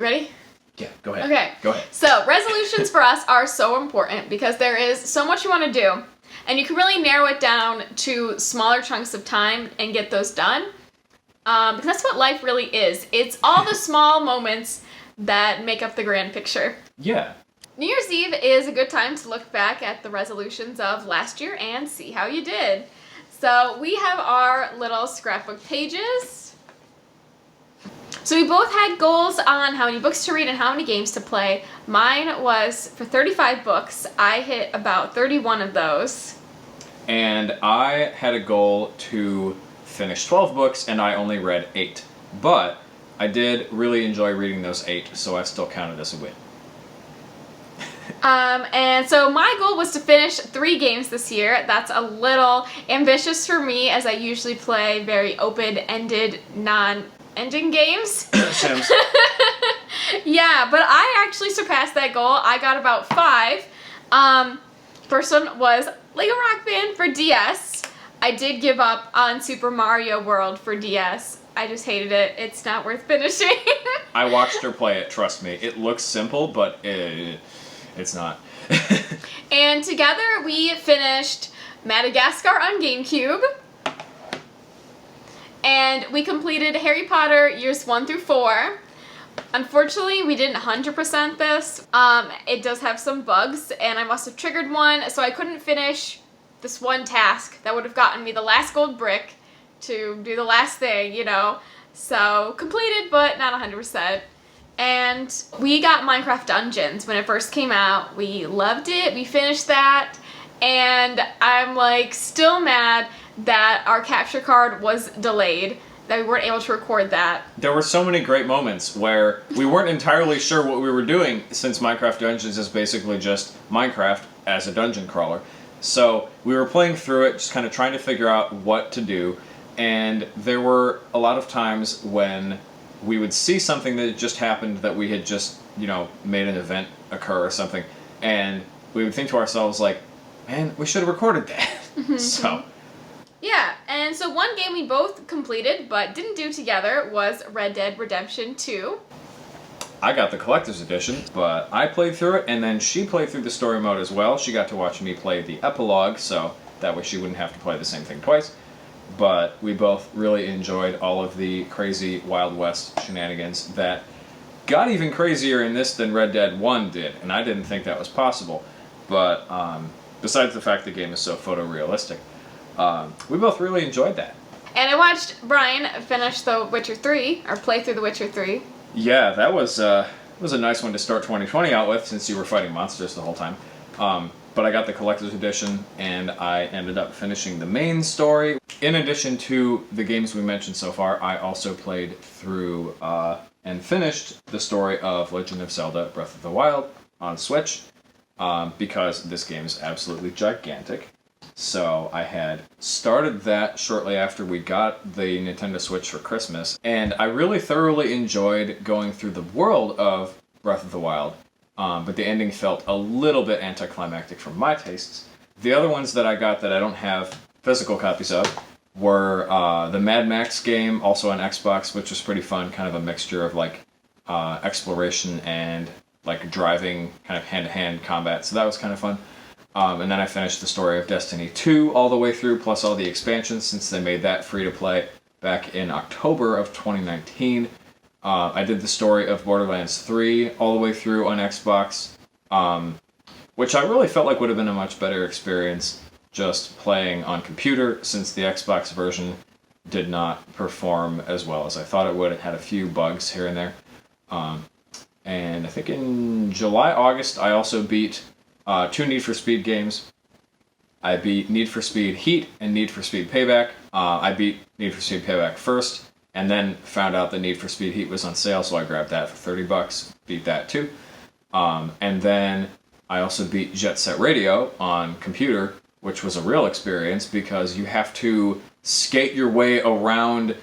Ready? Yeah, go ahead. Okay. Go ahead. So resolutions for us are so important because there is so much you want to do, and you can really narrow it down to smaller chunks of time and get those done. Because that's what life really is. It's all the small moments that make up the grand picture. Yeah. New Year's Eve is a good time to look back at the resolutions of last year and see how you did. So we have our little scrapbook pages. So we both had goals on how many books to read and how many games to play. Mine was for 35 books. I hit about 31 of those. And I had a goal to finish 12 books, and I only read 8. But I did really enjoy reading those 8, so I still count it as a win. And so my goal was to finish 3 games this year. That's a little ambitious for me, as I usually play very open-ended, non-ending games. Sims. Yeah, but I actually surpassed that goal. I got about 5. First one was Lego Rock Band for DS. I did give up on Super Mario World for DS. I just hated it. It's not worth finishing. I watched her play it, trust me. It looks simple, but it's not. And together we finished Madagascar on GameCube. And we completed Harry Potter years 1 through 4. Unfortunately, we didn't 100% this. It does have some bugs, and I must have triggered one, so I couldn't finish this one task that would have gotten me the last gold brick to do the last thing, you know. So, completed, but not 100%. And we got Minecraft Dungeons when it first came out. We loved it. We finished that. And I'm like still mad that our capture card was delayed, that we weren't able to record that. There were so many great moments where we weren't entirely sure what we were doing, since Minecraft Dungeons is basically just Minecraft as a dungeon crawler. So we were playing through it, just kind of trying to figure out what to do. And there were a lot of times when we would see something that just happened, that we had just, you know, made an event occur or something. And we would think to ourselves, like, man, we should have recorded that. So. Yeah, and so one game we both completed but didn't do together was Red Dead Redemption 2. I got the collector's edition, but I played through it, and then she played through the story mode as well. She got to watch me play the epilogue, so that way she wouldn't have to play the same thing twice. But we both really enjoyed all of the crazy Wild West shenanigans that got even crazier in this than Red Dead 1 did, and I didn't think that was possible. But besides the fact the game is so photorealistic, we both really enjoyed that. And I watched Brian finish The Witcher 3, or play through The Witcher 3. Yeah, that was a nice one to start 2020 out with, since you were fighting monsters the whole time. But I got the collector's edition, and I ended up finishing the main story. In addition to the games we mentioned so far, I also played through and finished the story of Legend of Zelda Breath of the Wild on Switch, because this game is absolutely gigantic. So I had started that shortly after we got the Nintendo Switch for Christmas, and I really thoroughly enjoyed going through the world of Breath of the Wild, but the ending felt a little bit anticlimactic for my tastes. The other ones that I got that I don't have physical copies of were the Mad Max game, also on Xbox, which was pretty fun, kind of a mixture of like exploration and like driving, kind of hand-to-hand combat, so that was kind of fun. And then I finished the story of Destiny 2 all the way through, plus all the expansions, since they made that free to play back in October of 2019. I did the story of Borderlands 3 all the way through on Xbox, which I really felt like would have been a much better experience just playing on computer, since the Xbox version did not perform as well as I thought it would. It had a few bugs here and there. And I think in July, August, I also beat 2 Need for Speed games. I beat Need for Speed Heat and Need for Speed Payback. I beat Need for Speed Payback first, and then found out that Need for Speed Heat was on sale, so I grabbed that for $30. Beat that too. And then I also beat Jet Set Radio on computer, which was a real experience because you have to skate your way around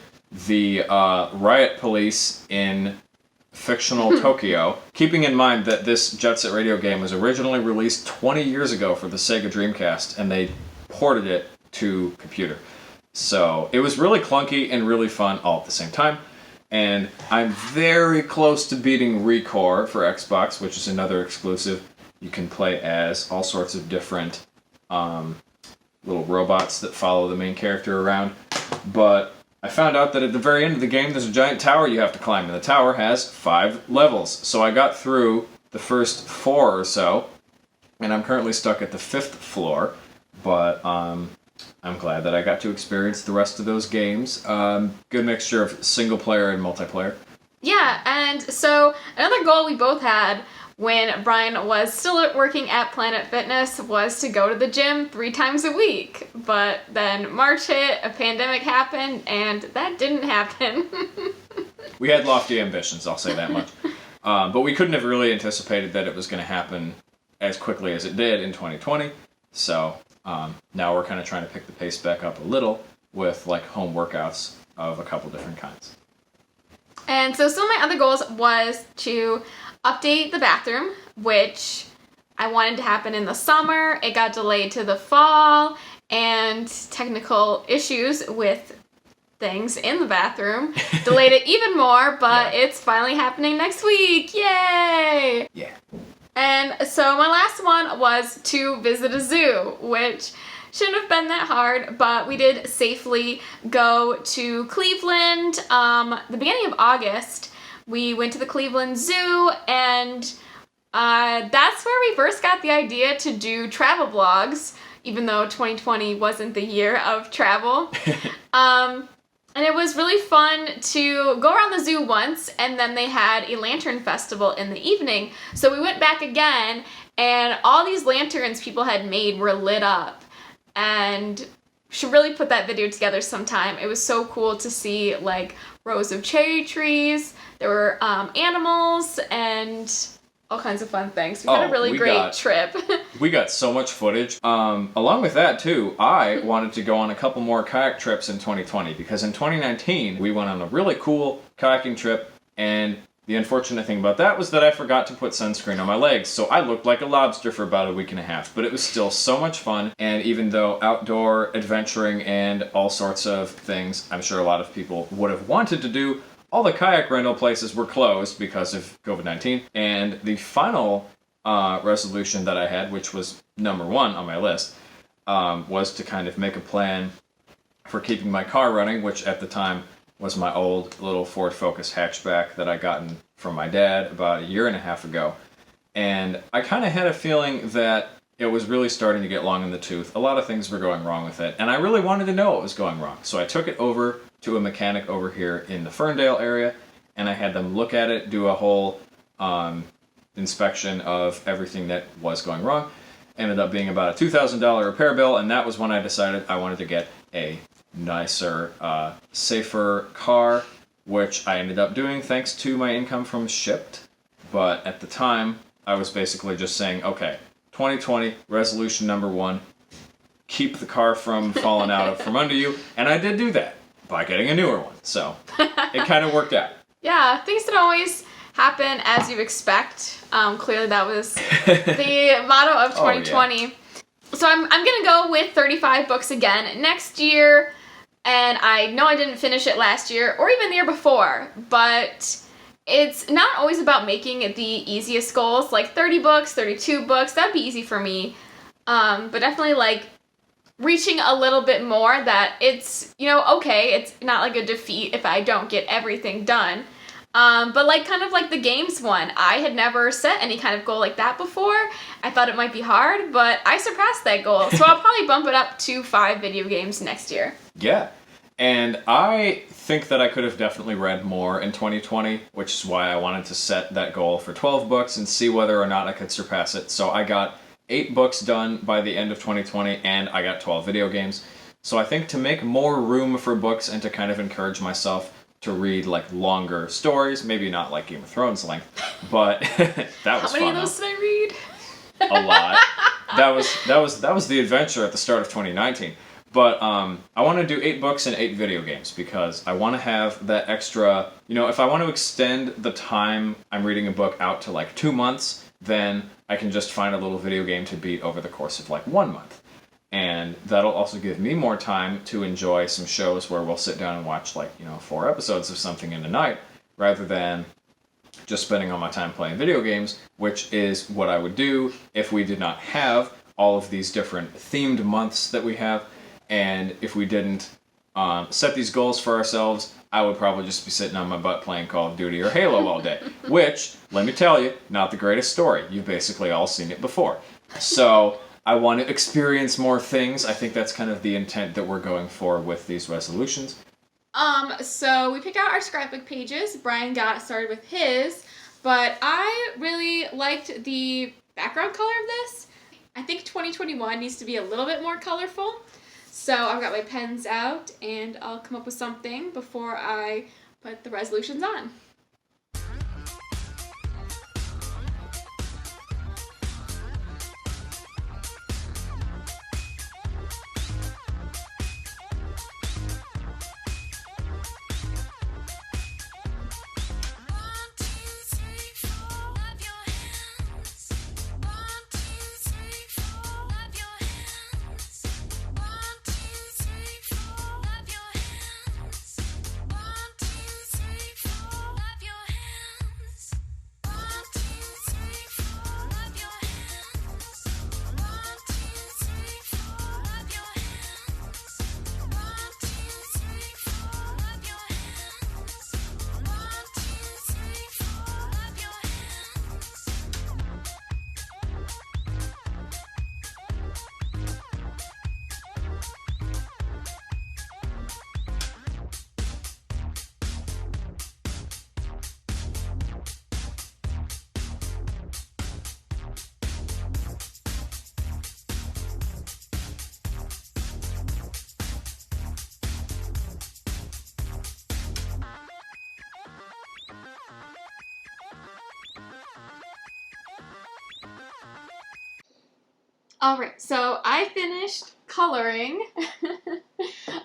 the riot police in fictional Tokyo, keeping in mind that this Jet Set Radio game was originally released 20 years ago for the Sega Dreamcast, and they ported it to computer. So it was really clunky and really fun all at the same time. And I'm very close to beating Recore for Xbox, which is another exclusive. You can play as all sorts of different little robots that follow the main character around. But I found out that at the very end of the game, there's a giant tower you have to climb, and the tower has 5 levels. So I got through the first 4 or so, and I'm currently stuck at the 5th floor. But I'm glad that I got to experience the rest of those games. Good mixture of single player and multiplayer. Yeah, and so another goal we both had when Brian was still working at Planet Fitness was to go to the gym 3 times a week. But then March hit, a pandemic happened, and that didn't happen. We had lofty ambitions, I'll say that much. But we couldn't have really anticipated that it was going to happen as quickly as it did in 2020. So now we're kind of trying to pick the pace back up a little with like home workouts of a couple different kinds. And so some of my other goals was to update the bathroom, which I wanted to happen in the summer. It got delayed to the fall, and technical issues with things in the bathroom delayed it even more, but Yeah. It's finally happening next week. Yay! Yeah. And so my last one was to visit a zoo, which shouldn't have been that hard, but we did safely go to Cleveland. The beginning of August, we went to the Cleveland Zoo, and that's where we first got the idea to do travel vlogs, even though 2020 wasn't the year of travel. And it was really fun to go around the zoo once, and then they had a lantern festival in the evening. So we went back again, and all these lanterns people had made were lit up. And should really put that video together sometime. It was so cool to see like rows of cherry trees. There were animals and all kinds of fun things. We had a really great trip. We got so much footage. Along with that, too, I wanted to go on a couple more kayak trips in 2020, because in 2019, we went on a really cool kayaking trip, and the unfortunate thing about that was that I forgot to put sunscreen on my legs, so I looked like a lobster for about a week and a half, but it was still so much fun, and even though outdoor adventuring and all sorts of things I'm sure a lot of people would have wanted to do, all the kayak rental places were closed because of COVID-19, and the final resolution that I had, which was number 1 on my list, was to kind of make a plan for keeping my car running, which at the time was my old little Ford Focus hatchback that I gotten from my dad about 1.5 years ago. And I kind of had a feeling that it was really starting to get long in the tooth. A lot of things were going wrong with it, and I really wanted to know what was going wrong. So I took it over to a mechanic over here in the Ferndale area, and I had them look at it, do a whole inspection of everything that was going wrong. Ended up being about a $2,000 repair bill, and that was when I decided I wanted to get a nicer, safer car, which I ended up doing thanks to my income from Shipt. But at the time, I was basically just saying, okay, 2020, resolution number 1, keep the car from falling out from under you, and I did do that by getting a newer one, so it kind of worked out. Yeah, things don't always happen as you expect. Clearly that was the motto of 2020. Oh, yeah. So I'm gonna go with 35 books again next year, and I know I didn't finish it last year or even the year before, but it's not always about making the easiest goals, like 30 books, 32 books, that'd be easy for me, but definitely like reaching a little bit more that it's, okay, it's not like a defeat if I don't get everything done. But like kind of like the games one, I had never set any kind of goal like that before. I thought it might be hard, but I surpassed that goal. So I'll probably bump it up to 5 video games next year. Yeah. And I think that I could have definitely read more in 2020, which is why I wanted to set that goal for 12 books and see whether or not I could surpass it. So I got 8 books done by the end of 2020, and I got 12 video games. So I think to make more room for books and to kind of encourage myself to read like longer stories, maybe not like Game of Thrones length, but that was fun. How many of those did I read? A lot. That was the adventure at the start of 2019. But I want to do 8 books and 8 video games because I want to have that extra, if I want to extend the time I'm reading a book out to like 2 months, then I can just find a little video game to beat over the course of like 1 month. And that'll also give me more time to enjoy some shows where we'll sit down and watch 4 episodes of something in a night, rather than just spending all my time playing video games, which is what I would do if we did not have all of these different themed months that we have. And if we didn't set these goals for ourselves, I would probably just be sitting on my butt playing Call of Duty or Halo all day. Which, let me tell you, not the greatest story. You've basically all seen it before. So I want to experience more things. I think that's kind of the intent that we're going for with these resolutions. So we picked out our scrapbook pages. Brian got started with his, but I really liked the background color of this. I think 2021 needs to be a little bit more colorful. So I've got my pens out and I'll come up with something before I put the resolutions on. Alright, so I finished coloring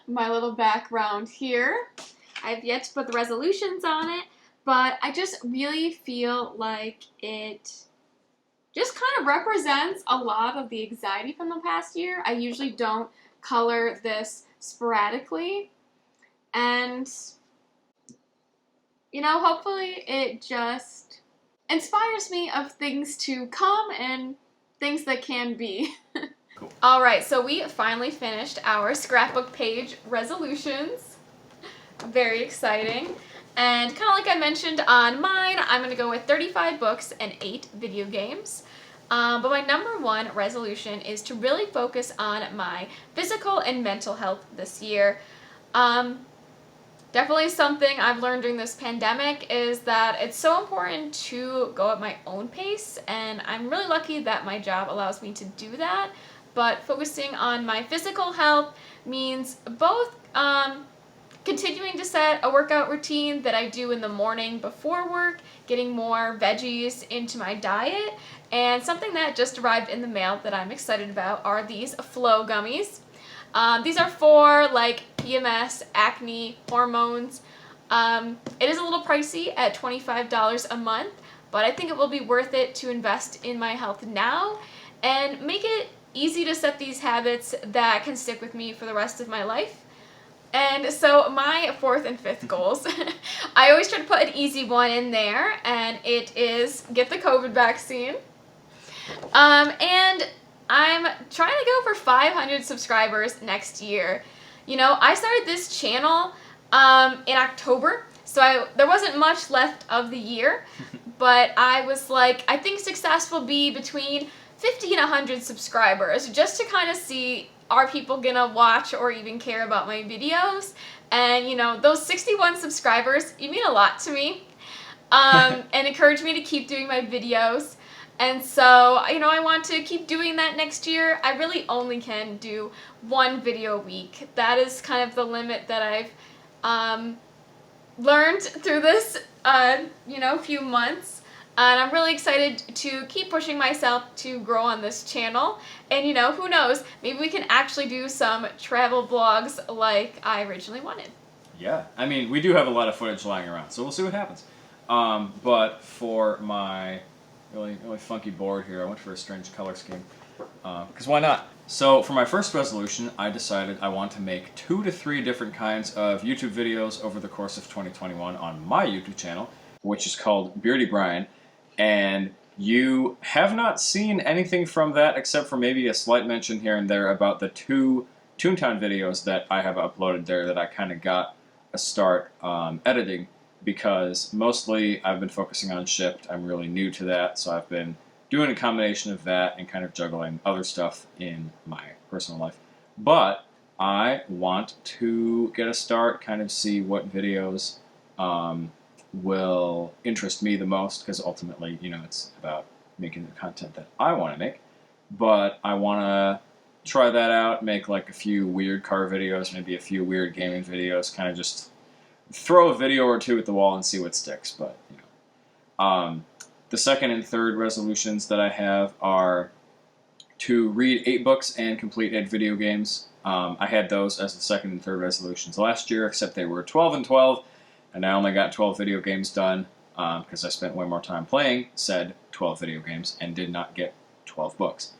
my little background here. I've yet to put the resolutions on it, but I just really feel like it just kind of represents a lot of the anxiety from the past year. I usually don't color this sporadically, and hopefully it just inspires me of things to come and things that can be. Cool. Alright, so we finally finished our scrapbook page resolutions. Very exciting. And kind of like I mentioned on mine, I'm going to go with 35 books and 8 video games. But my number one resolution is to really focus on my physical and mental health this year. Definitely something I've learned during this pandemic is that it's so important to go at my own pace, and I'm really lucky that my job allows me to do that. But focusing on my physical health means both continuing to set a workout routine that I do in the morning before work, getting more veggies into my diet, and something that just arrived in the mail that I'm excited about are these Flow gummies. These are for PMS, acne, hormones. It is a little pricey at $25 a month, but I think it will be worth it to invest in my health now and make it easy to set these habits that can stick with me for the rest of my life. And so my 4th and 5th goals, I always try to put an easy one in there, and it is get the COVID vaccine. And I'm trying to go for 500 subscribers next year. I started this channel in October, so there wasn't much left of the year, but I was like, I think success will be between 50 and 100 subscribers, just to kind of see, are people gonna watch or even care about my videos? And those 61 subscribers, you mean a lot to me, and encourage me to keep doing my videos. And so, I want to keep doing that next year. I really only can do 1 video a week. That is kind of the limit that I've learned through this, few months. And I'm really excited to keep pushing myself to grow on this channel. And, who knows, maybe we can actually do some travel vlogs like I originally wanted. Yeah, I mean, we do have a lot of footage lying around, so we'll see what happens. But for my really funky board here, I went for a strange color scheme. because why not? So for my first resolution, I decided I want to make 2 to 3 different kinds of YouTube videos over the course of 2021 on my YouTube channel, which is called Beardy Brian, and you have not seen anything from that except for maybe a slight mention here and there about the 2 Toontown videos that I have uploaded there that I kind of got a start editing, because mostly I've been focusing on Shipped. I'm really new to that, so I've been doing a combination of that and kind of juggling other stuff in my personal life. But I want to get a start, kind of see what videos will interest me the most, because ultimately, you know, it's about making the content that I want to make. But I want to try that out, make like a few weird car videos, maybe a few weird gaming videos, kind of just throw a video or two at the wall and see what sticks. But, you know. The second and third resolutions that I have are to read 8 books and complete 8 video games. I had those as the second and third resolutions last year, except they were 12 and 12, and I only got 12 video games done because I spent way more time playing said 12 video games and did not get 12 books.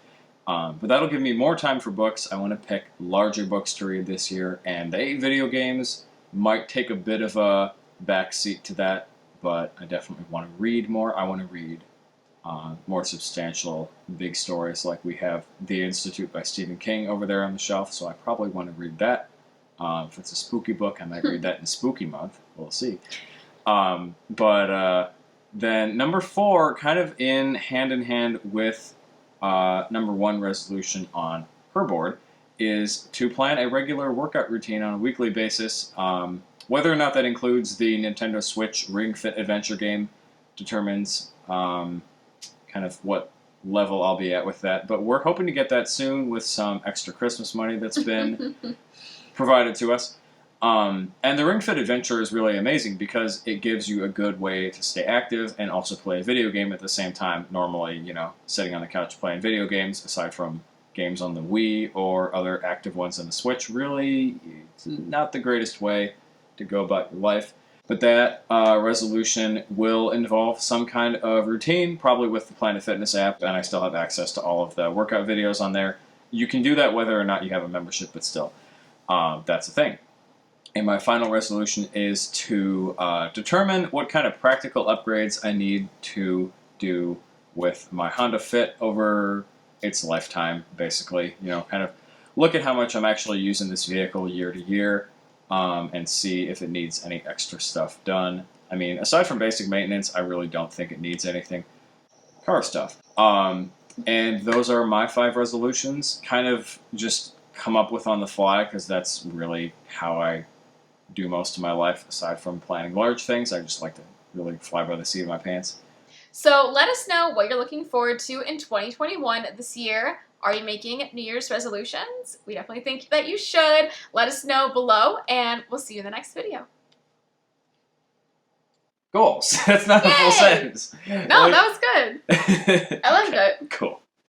But that'll give me more time for books. I want to pick larger books to read this year, and the 8 video games might take a bit of a backseat to that, but I definitely want to read more. I want to read more substantial, big stories, like we have The Institute by Stephen King over there on the shelf, so I probably want to read that. If it's a spooky book, I might read that in Spooky Month. We'll see. Then number 4, kind of in hand with number 1 resolution on her board, is to plan a regular workout routine on a weekly basis. Whether or not that includes the Nintendo Switch Ring Fit Adventure game determines kind of what level I'll be at with that. But we're hoping to get that soon with some extra Christmas money that's been provided to us. And the Ring Fit Adventure is really amazing because it gives you a good way to stay active and also play a video game at the same time. Normally, you know, sitting on the couch playing video games, aside from games on the Wii or other active ones on the Switch, really it's not the greatest way to go about your life. But that resolution will involve some kind of routine, probably with the Planet Fitness app, and I still have access to all of the workout videos on there. You can do that whether or not you have a membership, but still, that's a thing. And my final resolution is to determine what kind of practical upgrades I need to do with my Honda Fit over its lifetime, basically. You know, kind of look at how much I'm actually using this vehicle year to year, and see if it needs any extra stuff done. I mean, aside from basic maintenance, I really don't think it needs anything. Car stuff. And those are my 5 resolutions, kind of just come up with on the fly, because that's really how I do most of my life, aside from planning large things. I just like to really fly by the seat of my pants. So let us know what you're looking forward to in 2021 this year. Are you making New Year's resolutions? We definitely think that you should. Let us know below, and we'll see you in the next video. Goals. That's not a full Yay! sentence. No, that was good. I loved it. Cool.